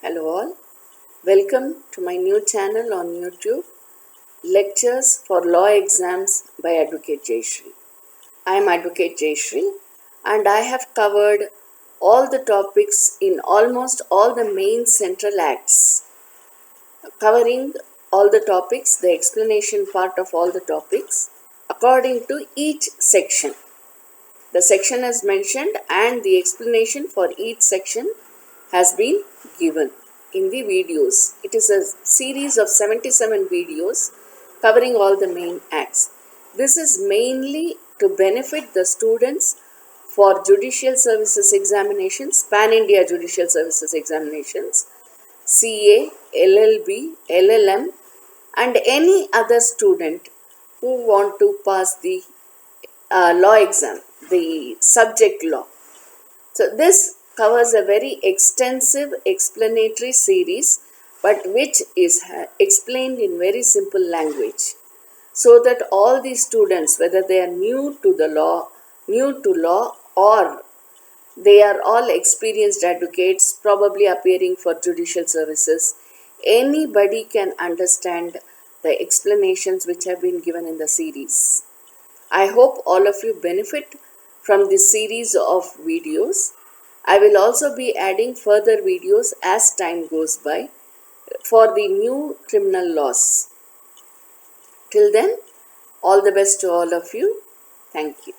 Hello all, welcome to my new channel on YouTube, Lectures for Law Exams by Advocate Jayashree. I am Advocate Jayashree and I have covered all the topics in almost all the main central acts, covering all the topics, the explanation part of all the topics according to each section. The section is mentioned and the explanation for each section has been given in the videos. It is a series of 77 videos covering all the main acts. This is mainly to benefit the students for Judicial Services Examinations, Pan-India Judicial Services Examinations, CA, LLB, LLM and any other student who want to pass the law exam, the subject law. So this covers a very extensive explanatory series but which is explained in very simple language, so that all the students, whether they are new to law or they are all experienced advocates probably appearing for judicial services, anybody can understand the explanations which have been given in the series. I hope all of you benefit from this series of videos. I will also be adding further videos as time goes by for the new criminal laws. Till then, all the best to all of you. Thank you.